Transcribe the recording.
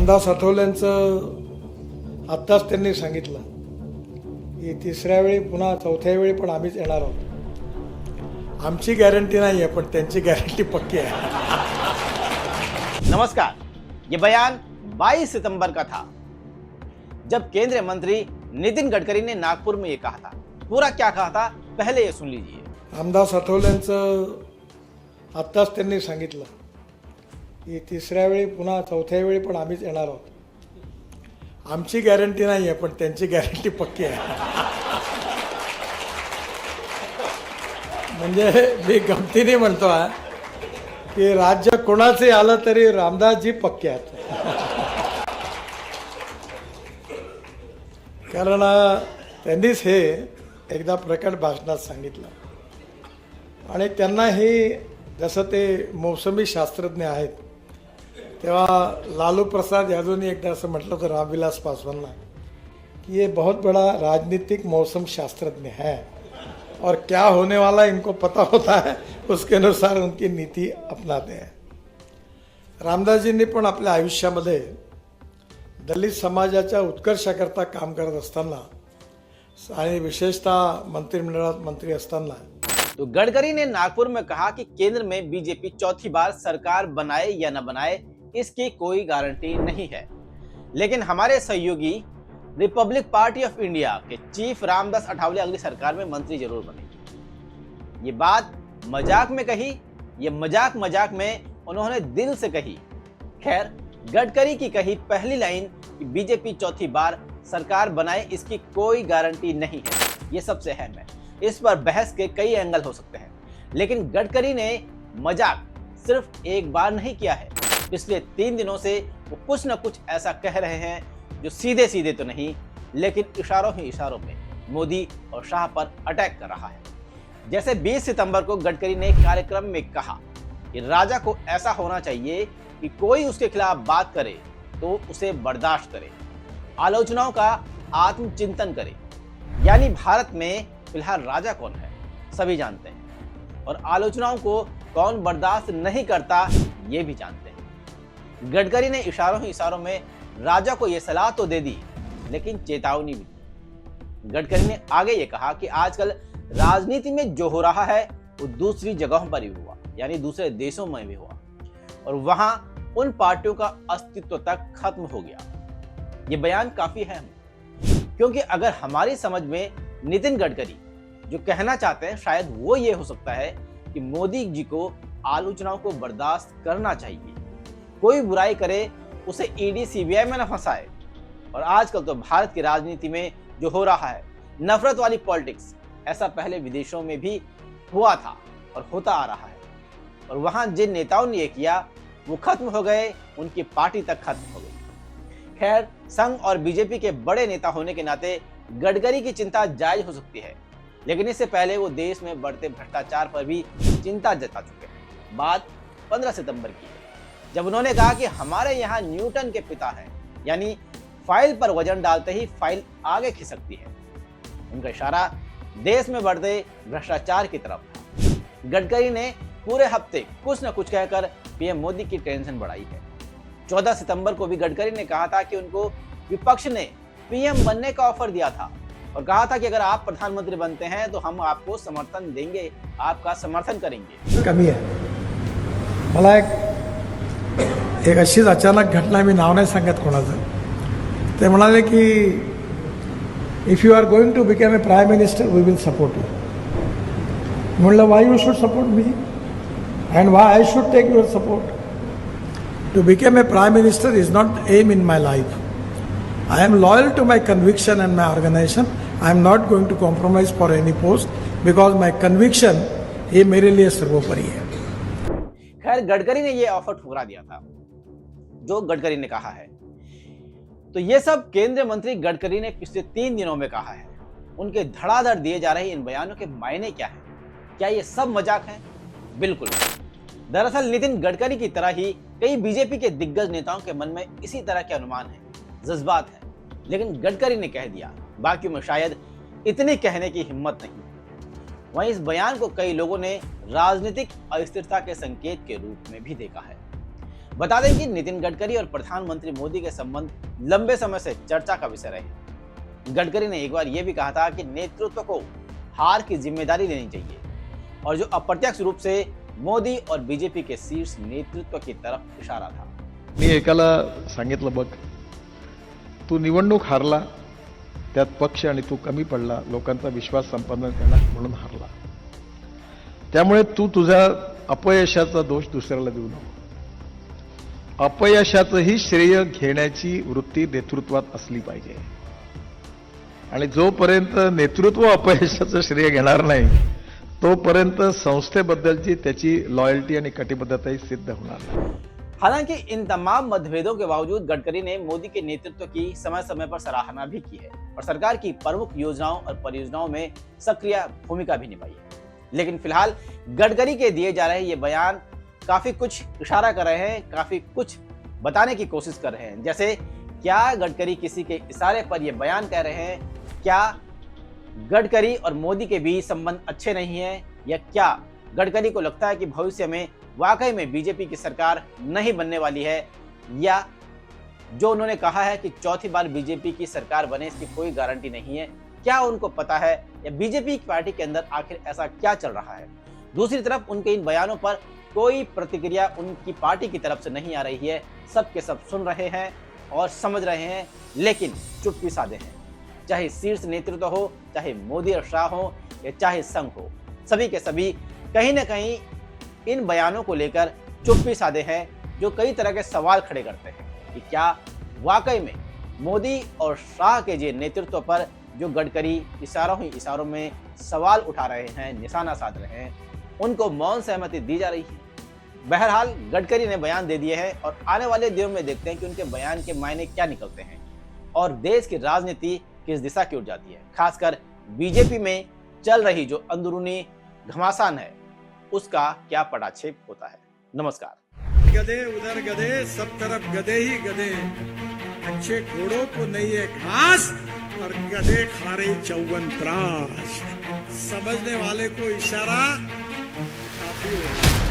रामदास आठवलेंचं आत्ताच त्यांनी सांगितलं की तिसऱ्या वेळी पुन्हा चौथ्या वेळी पण आम्हीच येणार आहोत. आमची गॅरंटी नाही आहे, पण त्यांची गॅरंटी पक्की आहे. नमस्कार, ये बयान 22 सितंबर का था जब केंद्रीय मंत्री नितिन गडकरी ने नागपुर में ये कहा था. पूरा क्या कहा था पहले ये सुन लीजिए. रामदास आठवलेंचं आत्ताच त्यांनी सांगितलं की तिसऱ्या वेळी पुन्हा चौथ्या वेळी पण आम्हीच येणार आहोत. आमची गॅरंटी नाही आहे, पण त्यांची गॅरंटी पक्की आहे. म्हणजे मी गमतीने म्हणतो आहे की राज्य कोणाचे आलं तरी रामदासजी पक्के आहेत. कारण त्यांनीच हे एकदा प्रकट भाषणात सांगितलं आणि त्यांना हे जसं ते मौसमी शास्त्रज्ञ आहेत, तेव्हा लालू प्रसाद यादवनी एकदा असं म्हटलं होतं रामविलास पासवानला कि ये बहुत बड़ा राजनीतिक मौसम शास्त्रज्ञ है और क्या होने वाला इनको पता होता है, उसके अनुसार उनकी नीति अपनाते हैं. रामदासजींनी पण आपल्या आयुष्यामध्ये दलित समाजाच्या उत्कर्षाकरता काम करत असताना आणि विशेषतः मंत्रिमंडळात मंत्री असताना. तो गडकरी ने नागपुर में कहा कि केंद्र में बीजेपी चौथी बार सरकार बनाए या न बनाए इसकी कोई गारंटी नहीं है, लेकिन हमारे सहयोगी रिपब्लिक पार्टी ऑफ इंडिया के चीफ रामदास अठावले अगली सरकार में मंत्री जरूर बनेंगे. ये बात मजाक में कही, ये मजाक में उन्होंने दिल से कही. खैर, गडकरी की कही पहली लाइन कि बीजेपी चौथी बार सरकार बनाए इसकी कोई गारंटी नहीं है, ये सबसे अहम है. इस पर बहस के कई एंगल हो सकते हैं, लेकिन गडकरी ने मजाक सिर्फ एक बार नहीं किया है. पिछले 3 दिनों से वो कुछ न कुछ ऐसा कह रहे हैं जो सीधे सीधे तो नहीं, लेकिन इशारों ही इशारों में मोदी और शाह पर अटैक कर रहा है. जैसे 20 सितंबर को गडकरी ने एक कार्यक्रम में कहा कि राजा को ऐसा होना चाहिए कि कोई उसके खिलाफ बात करे तो उसे बर्दाश्त करे, आलोचनाओं का आत्मचिंतन करे. यानी भारत में फिलहाल राजा कौन है सभी जानते हैं, और आलोचनाओं को कौन बर्दाश्त नहीं करता ये भी जानते हैं. गडकरी ने इशारों ही इशारों में राजा को यह सलाह तो दे दी, लेकिन चेतावनी भी दी. गडकरी ने आगे ये कहा कि आजकल राजनीति में जो हो रहा है वो दूसरी जगहों पर भी हुआ, यानी दूसरे देशों में भी हुआ, और वहां उन पार्टियों का अस्तित्व तक खत्म हो गया. ये बयान काफी अहम है, क्योंकि अगर हमारी समझ में नितिन गडकरी जो कहना चाहते हैं शायद वो ये हो सकता है कि मोदी जी को आलोचनाओं को बर्दाश्त करना चाहिए, कोई बुराई करे उसे ईडी सीबीआई में न फंसाए. और आजकल तो भारत की राजनीति में जो हो रहा है नफरत वाली पॉलिटिक्स, ऐसा पहले विदेशों में भी हुआ था और होता आ रहा है, और वहां जिन नेताओं ने ये किया वो खत्म हो गए, उनकी पार्टी तक खत्म हो गई. खैर, संघ और बीजेपी के बड़े नेता होने के नाते गडकरी की चिंता जायज हो सकती है, लेकिन इससे पहले वो देश में बढ़ते भ्रष्टाचार पर भी चिंता जता चुके हैं. बात 15 सितंबर की है, जब उन्होंने कहा कि हमारे यहाँ न्यूटन के पिता हैं, यानी फाइल पर वजन डालते ही फाइल आगे खिसकती है. उनका इशारा देश में बढ़ते भ्रष्टाचार की तरफ था. गडकरी ने पूरे हफ्ते कुछ न कुछ कहकर पीएम मोदी की टेंशन बढ़ाई है. 14 सितंबर को भी गडकरी ने कहा था कि उनको विपक्ष ने पीएम बनने का ऑफर दिया था और कहा था कि अगर आप प्रधानमंत्री बनते हैं तो हम आपको समर्थन देंगे, आपका समर्थन करेंगे. कमी आहे. मला एक अशीच अचानक घटना, मी नाव नाही सांगत कोणाचं, ते म्हणाले की if you are going to become a prime minister we will support you. म्हणलं why you should support me and why I should take your support. To become a prime minister is not aim in my life. I am loyal to my conviction and my organization. I am not going to compromise for any post because my conviction ये मेरे लिए सर्वोपरि है. खैर, गडकरी ने ये offer ठुकरा दिया था जो गडकरी ने कहा है. तो ये सब केंद्रीय मंत्री गडकरी ने पिछले 3 दिनों में कहा है. उनके धड़ाधड़ दिए जा रहे इन बयानों के मायने क्या है? क्या ये सब मजाक है? बिल्कुल. दरअसल नितिन गडकरी की तरह ही कई बीजेपी के दिग्गज नेताओं के मन में इसी तरह के अनुमान हैं, जज्बात है, लेकिन गडकरी ने कह दिया, बाकियों में शायद इतनी कहने की हिम्मत नहीं. वहीं इस बयान को कई लोगों ने राजनीतिक अस्थिरता के संकेत के रूप में भी देखा है. बता दें कि नितिन गडकरी और प्रधानमंत्री मोदी के संबंध लंबे समय से चर्चा का विषय रहे। गडकरी ने एक बार यह भी कहा था कि नेतृत्व को हार की जिम्मेदारी लेनी चाहिए, और जो अप्रत्यक्ष रूप से मोदी और बीजेपी के शीर्ष नेतृत्व की तरफ इशारा था। मी एकाला सांगितलं, बघ तू निवडणूक हारला, त्यात पक्ष आणि तू कमी पडला, लोकांचा विश्वास संपादन केला म्हणून हारला, त्यामुळे तू तुझ्या अपयशाचा दोष दुसऱ्याला देऊ नको. अपयशाचंही श्रेय घेण्याची वृत्ती नेतृत्वात असली पाहिजे, आणि जोपर्यंत नेतृत्व अपयशाचं श्रेय घेणार नाही तोपर्यंत संस्थेबद्दलची त्याची लॉयल्टी आणि कटिबद्धताही सिद्ध होणार नाही. हालांकि इन तमाम मतभेदों के बावजूद गडकरी ने मोदी के नेतृत्व की समय समय पर सराहना भी की है और सरकार की प्रमुख योजनाओं और परियोजनाओं में सक्रिय भूमिका भी निभाई है। लेकिन फिलहाल गडकरी के दिए जा रहे ये बयान काफी कुछ इशारा कर रहे हैं, काफी कुछ बताने की कोशिश कर रहे हैं। जैसे क्या गडकरी किसी के इशारे पर यह बयान कह रहे हैं? क्या गडकरी और मोदी के बीच संबंध अच्छे नहीं है, या क्या गडकरी को लगता है कि भविष्य में वाकई में बीजेपी की सरकार नहीं बनने वाली है, या जो उन्होंने कहा है कि चौथी बार बीजेपी की सरकार बने इसकी कोई गारंटी नहीं है, क्या उनको पता है, या बीजेपी की पार्टी के अंदर आखिर ऐसा क्या चल रहा है? दूसरी तरफ उनके इन बयानों पर कोई प्रतिक्रिया उनकी पार्टी की तरफ से नहीं आ रही है। सब के सब सुन रहे हैं और समझ रहे हैं, लेकिन चुप्पी साधे हैं। चाहे शीर्ष नेतृत्व हो, चाहे मोदी और शाह हो, या चाहे संघ हो, सभी के सभी कहीं ना कहीं इन बयानों को लेकर चुप्पी साधे हैं, जो कई तरह के सवाल खड़े करते हैं कि क्या वाकई में मोदी और शाह के जो नेतृत्व पर जो गडकरी इशारों ही इशारों में सवाल उठा रहे हैं, निशाना साध रहे हैं, उनको मौन सहमति दी जा रही है। बहरहाल गडकरी ने बयान दे दिए हैं और आने वाले दिनों में देखते हैं कि उनके बयान के मायने क्या निकलते हैं और देश की राजनीति किस दिशा की ओर जाती है। खासकर बीजेपी में चल रही जो अंदरूनी घमासान है, उसका क्या पटाक्षेप होता है। नमस्कार। गधे उधर गधे, सब तरफ गधे ही गधे, अच्छे घोड़ों को नहीं है घास और गधे खा रही चौवन त्रास। समझने वाले को इशारा काफी होता है।